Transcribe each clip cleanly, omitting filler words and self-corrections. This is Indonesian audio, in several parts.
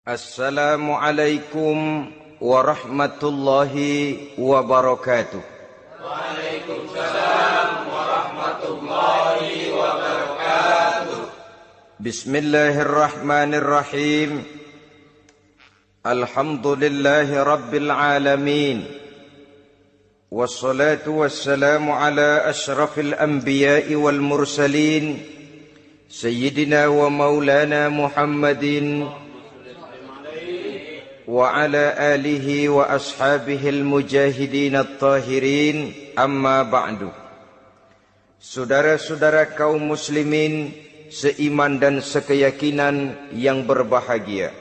Assalamualaikum warahmatullahi wabarakatuh. Waalaikumsalam warahmatullahi wabarakatuh. Bismillahirrahmanirrahim. Alhamdulillahi rabbil alamin. Wassalatu wassalamu ala ashrafil anbiya'i wal mursalin, Sayyidina wa maulana Muhammadin wa ala alihi wa ashabihil mujahidin at-tahirin, amma ba'du. Saudara-saudara kaum muslimin seiman dan sekeyakinan yang berbahagia,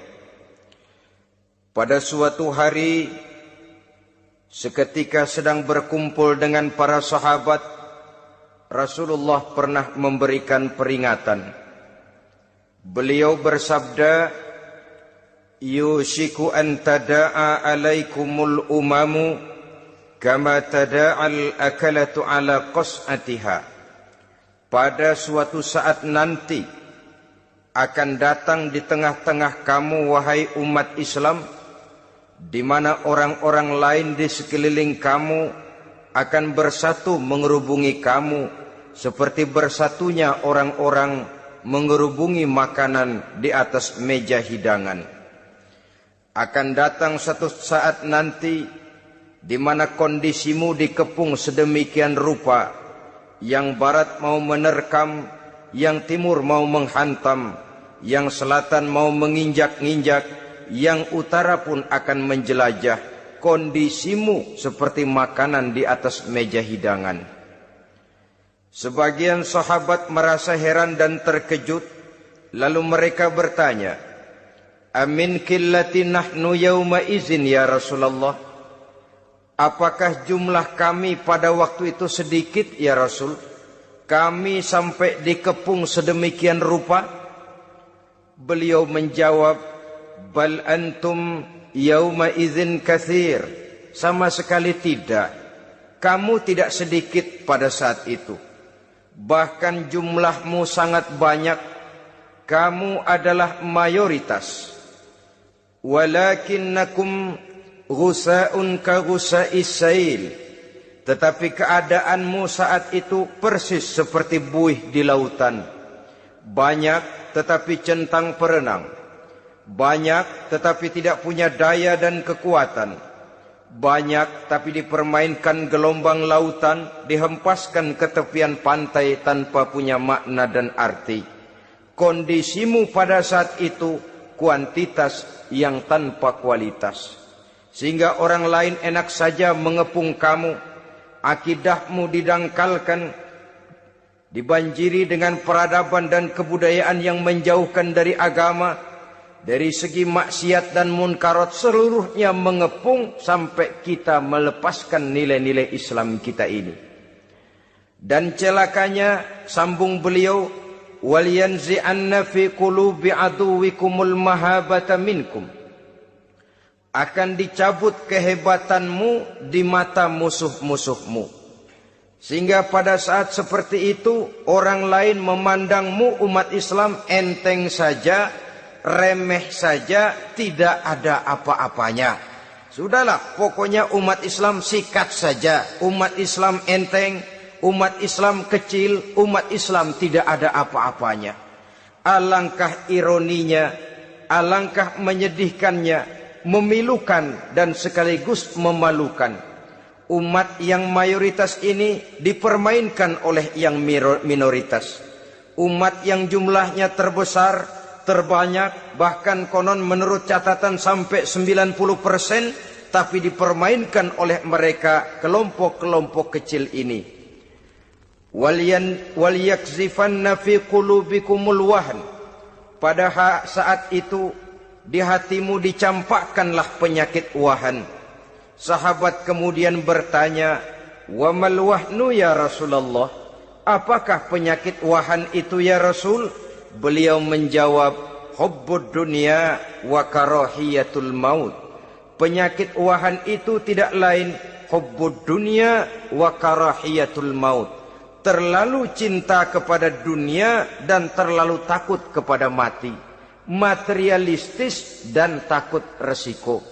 pada suatu hari seketika sedang berkumpul dengan para sahabat, Rasulullah pernah memberikan peringatan. Beliau bersabda, yushiku an tada'a alaikumul umamu kama tada'al akalatu ala qas'atiha. Pada suatu saat nanti akan datang di tengah-tengah kamu, wahai umat Islam, di mana orang-orang lain di sekeliling kamu akan bersatu mengerubungi kamu seperti bersatunya orang-orang mengerubungi makanan di atas meja hidangan. Akan datang satu saat nanti di mana kondisimu dikepung sedemikian rupa, yang barat mau menerkam, yang timur mau menghantam, yang selatan mau menginjak-injak, yang utara pun akan menjelajah. Kondisimu seperti makanan di atas meja hidangan. Sebagian sahabat merasa heran dan terkejut, lalu mereka bertanya, amin qillati nahnu yawma izin ya Rasulullah? Apakah jumlah kami pada waktu itu sedikit ya Rasul? Kami sampai dikepung sedemikian rupa? Beliau menjawab, bal antum yawma izin katsir. Sama sekali tidak. Kamu tidak sedikit pada saat itu. Bahkan jumlahmu sangat banyak. Kamu adalah mayoritas. Walakinnakum ghusa'un ka ghusa'is sail. Tetapi keadaanmu saat itu persis seperti buih di lautan. Banyak tetapi centang perenang. Banyak tetapi tidak punya daya dan kekuatan. Banyak tapi dipermainkan gelombang lautan, dihempaskan ke tepian pantai tanpa punya makna dan arti. Kondisimu pada saat itu kuantitas yang tanpa kualitas, sehingga orang lain enak saja mengepung kamu. Akidahmu didangkalkan, dibanjiri dengan peradaban dan kebudayaan yang menjauhkan dari agama. Dari segi maksiat dan munkarat seluruhnya mengepung sampai kita melepaskan nilai-nilai Islam kita ini. Dan celakanya, sambung beliau, waliyanzi'anna fi qulubi aduwikumul mahabata minkum. Akan dicabut kehebatanmu di mata musuh-musuhmu. Sehingga pada saat seperti itu, orang lain memandangmu umat Islam enteng saja, remeh saja, tidak ada apa-apanya. Sudahlah, pokoknya umat Islam sikat saja. Umat Islam enteng, umat Islam kecil, umat Islam tidak ada apa-apanya. Alangkah ironinya, alangkah menyedihkannya, memilukan dan sekaligus memalukan. Umat yang mayoritas ini dipermainkan oleh yang minoritas. Umat yang jumlahnya terbesar, terbanyak, bahkan konon menurut catatan sampai 90%, tapi dipermainkan oleh mereka kelompok-kelompok kecil ini. Waliyakzifanna fi qulubikumul wahn. Pada saat itu di hatimu dicampakkanlah penyakit wahan. Sahabat kemudian bertanya, wa mal wahnu ya Rasulullah? Apakah penyakit wahan itu ya Rasul? Beliau menjawab, hubbud dunya wa karahiyatul maut. Penyakit wahan itu tidak lain hubbud dunya wa karahiyatul maut. Terlalu cinta kepada dunia dan terlalu takut kepada mati. materialistis dan takut resiko.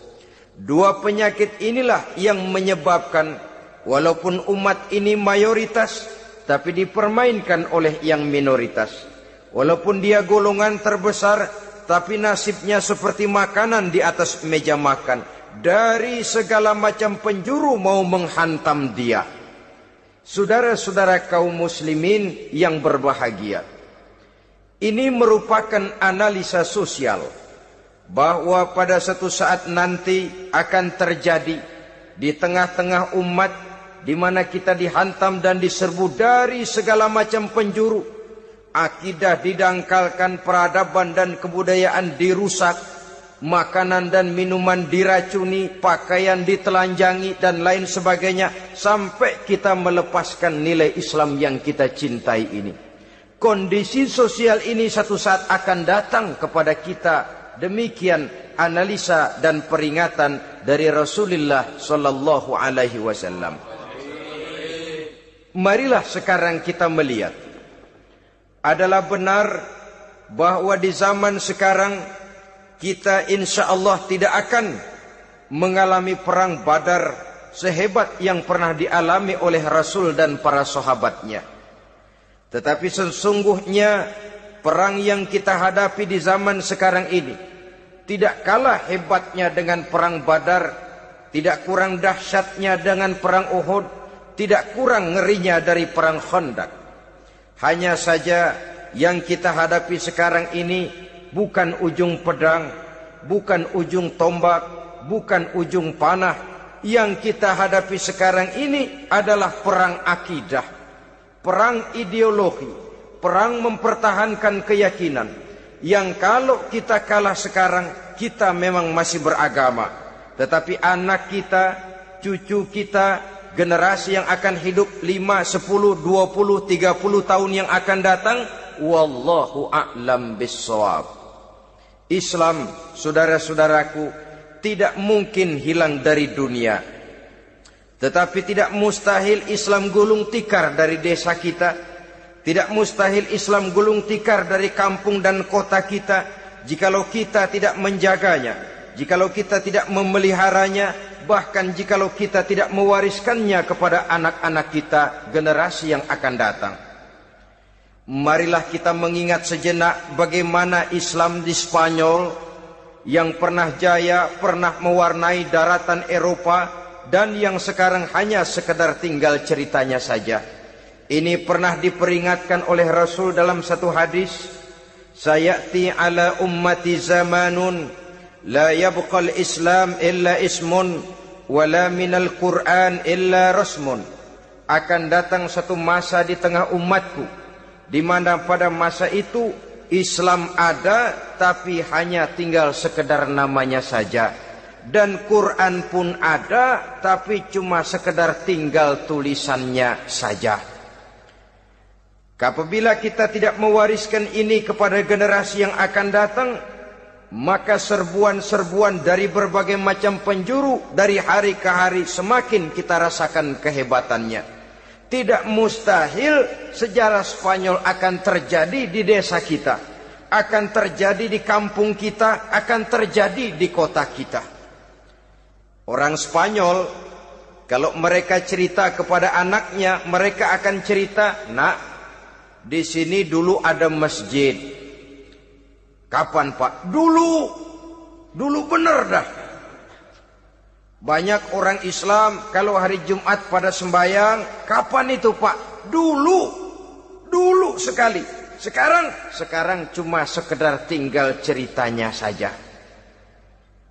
Dua penyakit inilah yang menyebabkan walaupun umat ini mayoritas, tapi dipermainkan oleh yang minoritas. Walaupun dia golongan terbesar, tapi nasibnya seperti makanan di atas meja makan. Dari segala macam penjuru mau menghantam dia. Saudara-saudara kaum muslimin yang berbahagia, ini merupakan analisa sosial bahwa pada satu saat nanti akan terjadi di tengah-tengah umat di mana kita dihantam dan diserbu dari segala macam penjuru. Akidah didangkalkan, peradaban dan kebudayaan dirusak, makanan dan minuman diracuni, pakaian ditelanjangi dan lain sebagainya, sampai kita melepaskan nilai Islam yang kita cintai ini. Kondisi sosial ini satu saat akan datang kepada kita. Demikian analisa dan peringatan dari Rasulullah sallallahu alaihi wasallam. Marilah sekarang kita melihat, adalah benar bahwa di zaman sekarang kita insya Allah tidak akan mengalami perang Badar sehebat yang pernah dialami oleh Rasul dan para sahabatnya. Tetapi sesungguhnya perang yang kita hadapi di zaman sekarang ini tidak kalah hebatnya dengan perang Badar, tidak kurang dahsyatnya dengan perang Uhud, tidak kurang ngerinya dari perang Khandaq. Hanya saja yang kita hadapi sekarang ini bukan ujung pedang, bukan ujung tombak, bukan ujung panah. Yang kita hadapi sekarang ini adalah perang akidah, perang ideologi, perang mempertahankan keyakinan. Yang kalau kita kalah sekarang, kita memang masih beragama. Tetapi anak kita, cucu kita, generasi yang akan hidup 5, 10, 20, 30 tahun yang akan datang, wallahu a'lam bissawab. Islam, saudara-saudaraku, tidak mungkin hilang dari dunia. Tetapi tidak mustahil Islam gulung tikar dari desa kita. Tidak mustahil Islam gulung tikar dari kampung dan kota kita, jikalau kita tidak menjaganya, jikalau kita tidak memeliharanya, bahkan jikalau kita tidak mewariskannya kepada anak-anak kita, generasi yang akan datang. Marilah kita mengingat sejenak bagaimana Islam di Spanyol yang pernah jaya, pernah mewarnai daratan Eropa, dan yang sekarang hanya sekedar tinggal ceritanya saja. Ini pernah diperingatkan oleh Rasul dalam satu hadis, sayati ala ummati zamanun la yabqal Islam illa ismun wala minal Qur'an illa rasmun. Akan datang satu masa di tengah umatku di mana pada masa itu Islam ada tapi hanya tinggal sekedar namanya saja, dan Quran pun ada tapi cuma sekedar tinggal tulisannya saja. Apabila kita tidak mewariskan ini kepada generasi yang akan datang, maka serbuan-serbuan dari berbagai macam penjuru dari hari ke hari semakin kita rasakan kehebatannya. Tidak mustahil sejarah Spanyol akan terjadi di desa kita, akan terjadi di kampung kita, akan terjadi di kota kita. Orang Spanyol kalau mereka cerita kepada anaknya, mereka akan cerita, "Nak, di sini dulu ada masjid." Kapan, Pak? Dulu bener dah. Banyak orang Islam kalau hari Jumat pada sembahyang, kapan itu, Pak? Dulu sekali. Sekarang cuma sekedar tinggal ceritanya saja.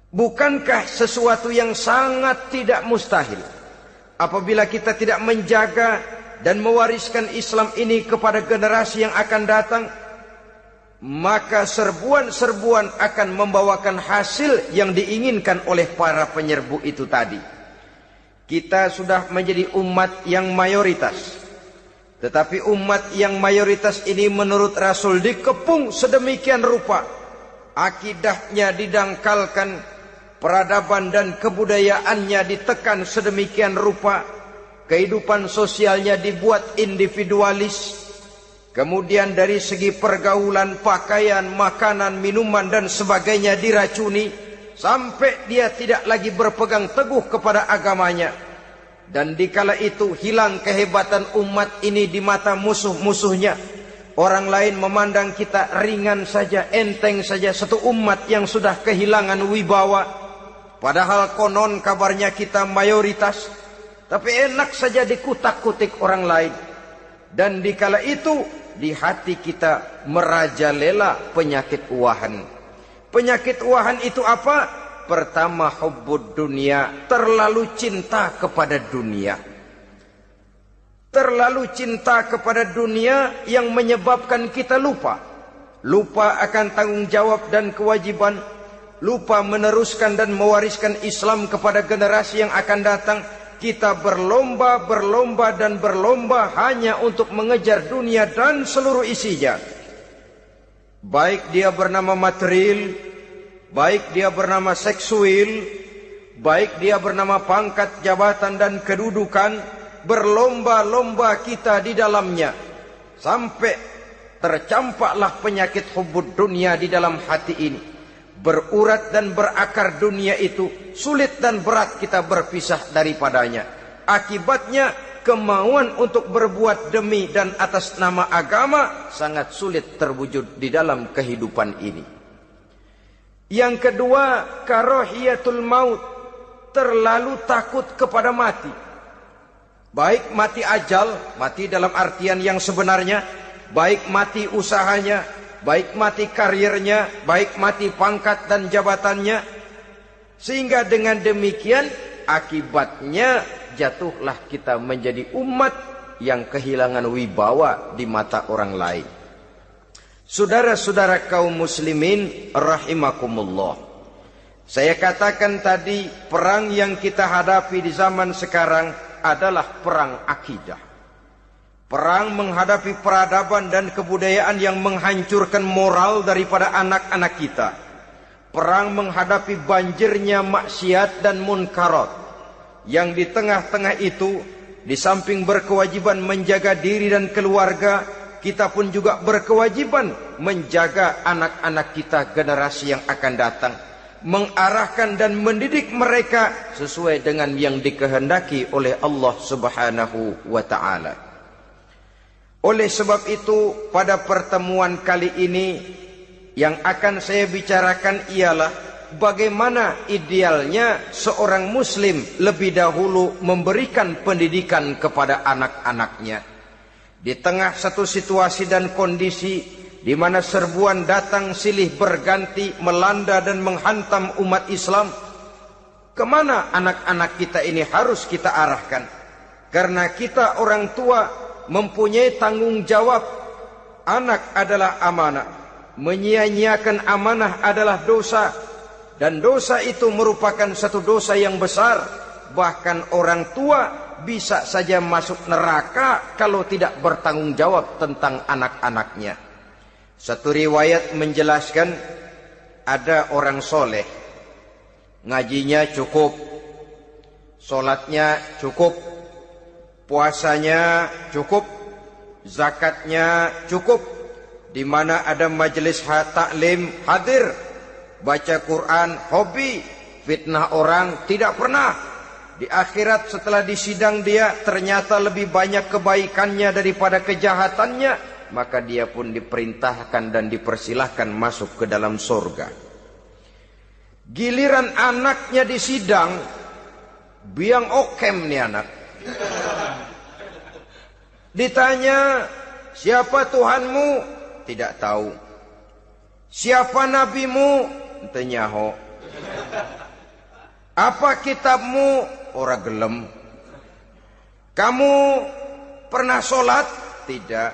Bukankah sesuatu yang sangat tidak mustahil apabila kita tidak menjaga dan mewariskan Islam ini kepada generasi yang akan datang? Maka serbuan-serbuan akan membawakan hasil yang diinginkan oleh para penyerbu itu tadi. Kita sudah menjadi umat yang mayoritas, tetapi umat yang mayoritas ini menurut Rasul dikepung sedemikian rupa, akidahnya didangkalkan, peradaban dan kebudayaannya ditekan sedemikian rupa, kehidupan sosialnya dibuat individualis, Kemudian dari segi pergaulan, pakaian, makanan, minuman dan sebagainya diracuni, sampai dia tidak lagi berpegang teguh kepada agamanya. Dan dikala itu hilang kehebatan umat ini di mata musuh-musuhnya. Orang lain memandang kita ringan saja, enteng saja, satu umat yang sudah kehilangan wibawa. Padahal konon kabarnya kita mayoritas, tapi enak saja dikutak-kutik orang lain. Dan dikala itu di hati kita merajalela penyakit wahan. Penyakit wahan itu apa? Pertama, hubbud dunia, terlalu cinta kepada dunia. Terlalu cinta kepada dunia yang menyebabkan kita lupa. Lupa akan tanggung jawab dan kewajiban. Lupa meneruskan dan mewariskan Islam kepada generasi yang akan datang. Kita berlomba hanya untuk mengejar dunia dan seluruh isinya. Baik dia bernama material, baik dia bernama seksual, baik dia bernama pangkat, jabatan dan kedudukan, berlomba-lomba kita di dalamnya. Sampai tercampaklah penyakit hubbud dunia di dalam hati ini. Berurat dan berakar dunia itu, sulit dan berat kita berpisah daripadanya. Akibatnya kemauan untuk berbuat demi dan atas nama agama sangat sulit terwujud di dalam kehidupan ini. Yang kedua, karahiyatul maut, terlalu takut kepada mati. Baik mati ajal, mati dalam artian yang sebenarnya, baik mati usahanya, baik mati karirnya, baik mati pangkat dan jabatannya. Sehingga dengan demikian akibatnya jatuhlah kita menjadi umat yang kehilangan wibawa di mata orang lain. Saudara-saudara kaum muslimin rahimakumullah. Saya katakan tadi, perang yang kita hadapi di zaman sekarang adalah perang akidah. Perang menghadapi peradaban dan kebudayaan yang menghancurkan moral daripada anak-anak kita. Perang menghadapi banjirnya maksiat dan munkarat. Yang di tengah-tengah itu, di samping berkewajiban menjaga diri dan keluarga, kita pun juga berkewajiban menjaga anak-anak kita, generasi yang akan datang. Mengarahkan dan mendidik mereka sesuai dengan yang dikehendaki oleh Allah Subhanahu wa ta'ala. Oleh sebab itu, pada pertemuan kali ini yang akan saya bicarakan ialah bagaimana idealnya seorang muslim lebih dahulu memberikan pendidikan kepada anak-anaknya. Di tengah satu situasi dan kondisi di mana serbuan datang silih berganti melanda dan menghantam umat Islam, kemana anak-anak kita ini harus kita arahkan? Karena kita orang tua mempunyai tanggung jawab. Anak adalah amanah. Menyia-nyiakan amanah adalah dosa. Dan dosa itu merupakan satu dosa yang besar. Bahkan orang tua bisa saja masuk neraka kalau tidak bertanggung jawab tentang anak-anaknya. Satu riwayat menjelaskan, ada orang soleh, ngajinya cukup, sholatnya cukup, puasanya cukup, zakatnya cukup, di mana ada majelis taklim hadir, baca Quran hobi, fitnah orang tidak pernah. Di akhirat setelah disidang dia ternyata lebih banyak kebaikannya daripada kejahatannya, maka dia pun diperintahkan dan dipersilahkan masuk ke dalam surga. Giliran anaknya disidang, biang okem nih anak. Ditanya, siapa Tuhanmu? Tidak tahu. Siapa nabimu? Tenyaho. Apa kitabmu? Ora gelem. Kamu pernah sholat? Tidak.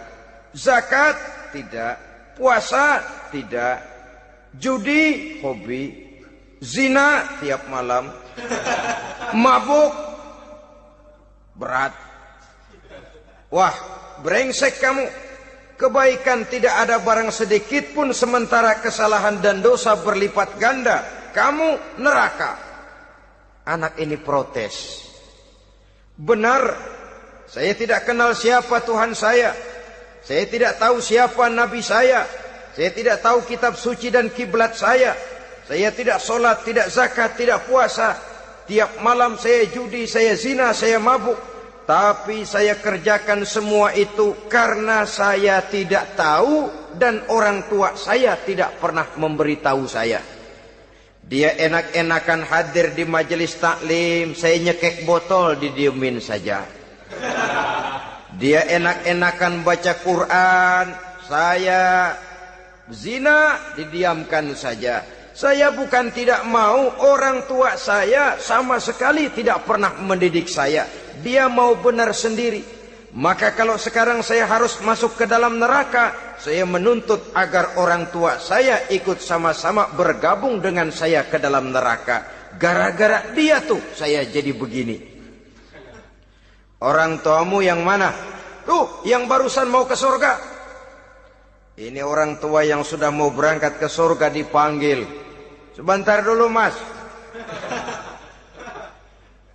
Zakat? Tidak. Puasa? Tidak. Judi? Hobi. Zina? Tiap malam. Mabuk? Berat. Wah, brengsek kamu. Kebaikan tidak ada barang sedikit pun, sementara kesalahan dan dosa berlipat ganda. Kamu neraka. Anak ini protes. Benar, saya tidak kenal siapa Tuhan saya. Saya tidak tahu siapa nabi saya. Saya tidak tahu kitab suci dan kiblat saya. Saya tidak sholat, tidak zakat, tidak puasa. Tiap malam saya judi, saya zina, saya mabuk. Tapi saya kerjakan semua itu karena saya tidak tahu dan orang tua saya tidak pernah memberitahu saya. Dia enak-enakan hadir di majelis taklim, saya nyekek botol, didiemin saja. Dia enak-enakan baca Quran, saya zina, didiamkan saja. Saya bukan tidak mau, orang tua saya sama sekali tidak pernah mendidik saya. Dia mau benar sendiri. Maka kalau sekarang saya harus masuk ke dalam neraka, saya menuntut agar orang tua saya ikut sama-sama bergabung dengan saya ke dalam neraka. Gara-gara dia tuh saya jadi begini. Orang tuamu yang mana? Tuh, yang barusan mau ke surga. Ini orang tua yang sudah mau berangkat ke surga dipanggil. Sebentar dulu, Mas.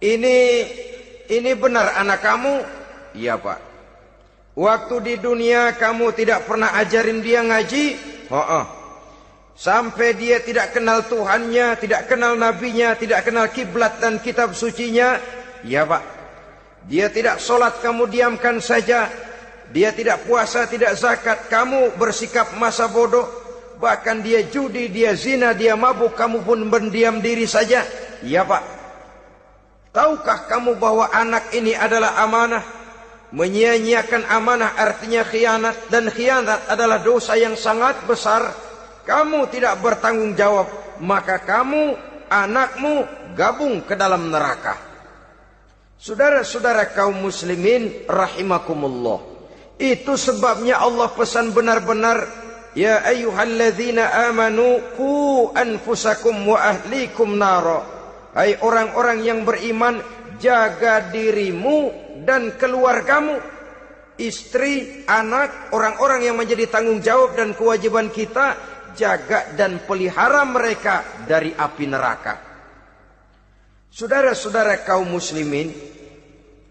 Ini benar anak kamu? Iya, Pak. Waktu di dunia kamu tidak pernah ajarin dia ngaji? Sampai dia tidak kenal Tuhannya, tidak kenal nabinya, tidak kenal kiblat dan kitab sucinya? Iya, Pak. Dia tidak sholat, kamu diamkan saja. Dia tidak puasa, tidak zakat, kamu bersikap masa bodoh. Bahkan dia judi, dia zina, dia mabuk, kamu pun berdiam diri saja. Iya, Pak. Tahukah kamu bahwa anak ini adalah amanah? Menyia-nyiakan amanah artinya khianat. Dan khianat adalah dosa yang sangat besar. Kamu tidak bertanggung jawab, maka kamu, anakmu gabung ke dalam neraka. Saudara-saudara kaum muslimin rahimakumullah. Itu sebabnya Allah pesan benar-benar, ya ayyuhalladzina amanu qu anfusakum wa ahlikum nara. Hai orang-orang yang beriman, jaga dirimu dan keluargamu. Istri, anak, orang-orang yang menjadi tanggung jawab dan kewajiban kita, jaga dan pelihara mereka dari api neraka. Saudara-saudara kaum muslimin,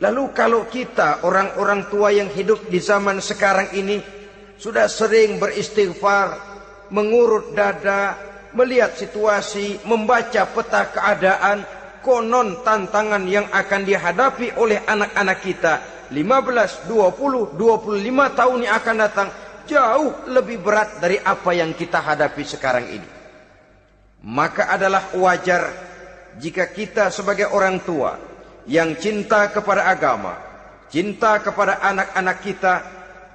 lalu kalau kita orang-orang tua yang hidup di zaman sekarang ini sudah sering beristighfar, mengurut dada, melihat situasi, membaca peta keadaan, konon tantangan yang akan dihadapi oleh anak-anak kita 15, 20, 25 tahun yang akan datang jauh lebih berat dari apa yang kita hadapi sekarang ini. Maka adalah wajar jika kita sebagai orang tua yang cinta kepada agama, cinta kepada anak-anak kita,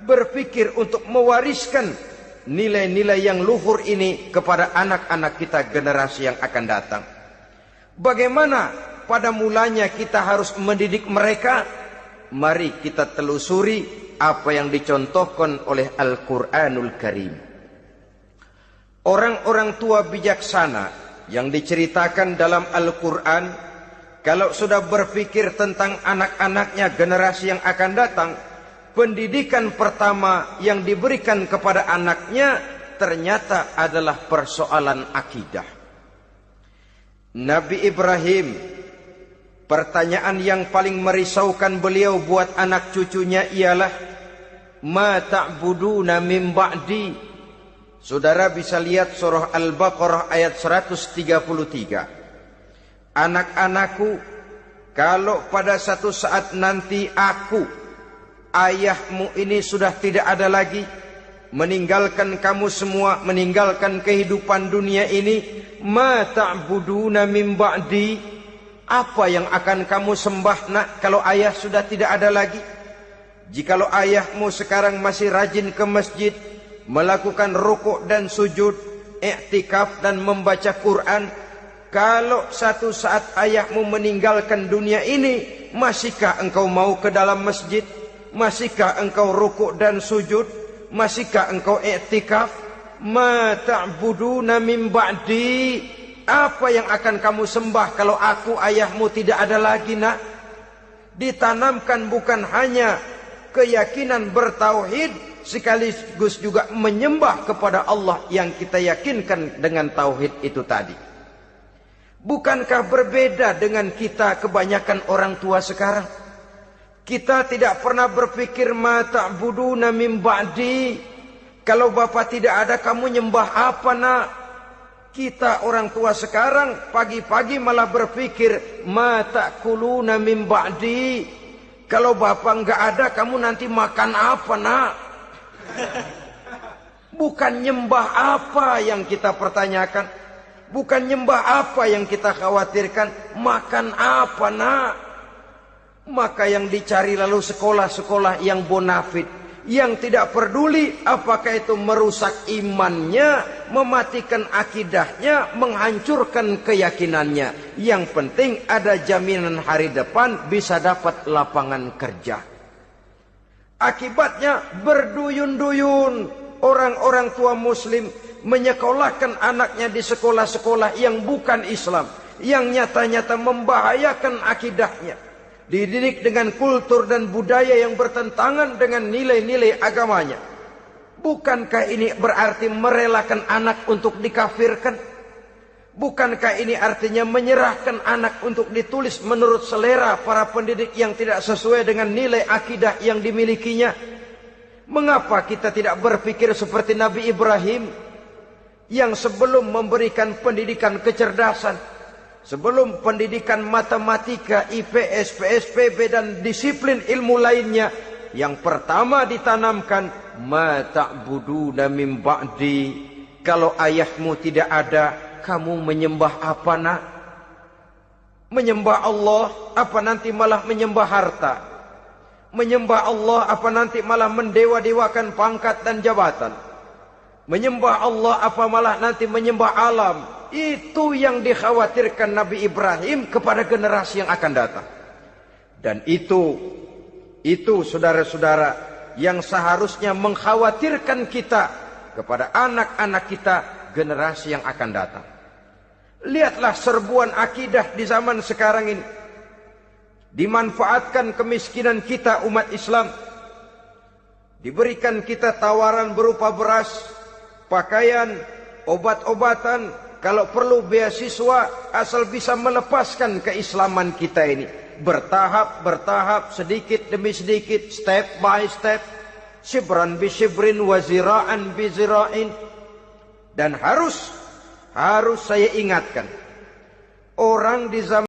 berpikir untuk mewariskan nilai-nilai yang luhur ini kepada anak-anak kita generasi yang akan datang. Bagaimana pada mulanya kita harus mendidik mereka? Mari kita telusuri apa yang dicontohkan oleh Al-Quranul Karim. Orang-orang tua bijaksana yang diceritakan dalam Al-Quran, kalau sudah berpikir tentang anak-anaknya generasi yang akan datang, pendidikan pertama yang diberikan kepada anaknya ternyata adalah persoalan akidah. Nabi Ibrahim, pertanyaan yang paling merisaukan beliau buat anak cucunya ialah, ma ta'buduna min ba'di. Saudara bisa lihat surah Al-Baqarah ayat 133. Anak-anakku, kalau pada satu saat nanti aku, ayahmu ini sudah tidak ada lagi, meninggalkan kamu semua, meninggalkan kehidupan dunia ini, ma ta'buduna min ba'di, apa yang akan kamu sembah nak kalau ayah sudah tidak ada lagi? Jikalau ayahmu sekarang masih rajin ke masjid, melakukan rukuk dan sujud, i'tikaf dan membaca Quran, kalau satu saat ayahmu meninggalkan dunia ini, masihkah engkau mau ke dalam masjid? Masihkah engkau rukuk dan sujud? Masihkah engkau i'tikaf? Ma ta'buduna min ba'di, apa yang akan kamu sembah kalau aku ayahmu tidak ada lagi nak? Ditanamkan bukan hanya keyakinan bertauhid, sekaligus juga menyembah kepada Allah yang kita yakinkan dengan tauhid itu tadi. Bukankah berbeda dengan kita kebanyakan orang tua sekarang? Kita tidak pernah berpikir ma ta'buduna min ba'di. Kalau bapak tidak ada, kamu nyembah apa nak? Kita orang tua sekarang pagi-pagi malah berpikir ma ta'kuluna min ba'di. Kalau bapak enggak ada, kamu nanti makan apa nak? Bukan nyembah apa yang kita pertanyakan, bukan nyembah apa yang kita khawatirkan, makan apa nak? Maka yang dicari lalu sekolah-sekolah yang bonafit, yang tidak peduli apakah itu merusak imannya, mematikan akidahnya, menghancurkan keyakinannya. Yang penting ada jaminan hari depan bisa dapat lapangan kerja. Akibatnya berduyun-duyun orang-orang tua muslim menyekolahkan anaknya di sekolah-sekolah yang bukan Islam, yang nyata-nyata membahayakan akidahnya, dididik dengan kultur dan budaya yang bertentangan dengan nilai-nilai agamanya. Bukankah ini berarti merelakan anak untuk dikafirkan? Bukankah ini artinya menyerahkan anak untuk ditulis menurut selera para pendidik yang tidak sesuai dengan nilai akidah yang dimilikinya? Mengapa kita tidak berpikir seperti Nabi Ibrahim yang sebelum memberikan pendidikan kecerdasan, sebelum pendidikan matematika, IPS, PSPB dan disiplin ilmu lainnya, yang pertama ditanamkan ma ta'buduna min ba'di. Kalau ayahmu tidak ada, kamu menyembah apa nak? Menyembah Allah apa nanti malah menyembah harta? Menyembah Allah apa nanti malah mendewa-dewakan pangkat dan jabatan? Menyembah Allah apa malah nanti menyembah alam? Itu yang dikhawatirkan Nabi Ibrahim kepada generasi yang akan datang. Dan itu saudara-saudara yang seharusnya mengkhawatirkan kita kepada anak-anak kita, generasi yang akan datang. Lihatlah serbuan akidah di zaman sekarang ini. Dimanfaatkan kemiskinan kita umat Islam. Diberikan kita tawaran berupa beras, pakaian, obat-obatan, kalau perlu beasiswa, asal bisa melepaskan keislaman kita ini. Bertahap, sedikit demi sedikit, step by step, shibran bi shibrin wa zira'an bi zira'in. Dan harus saya ingatkan, orang di zaman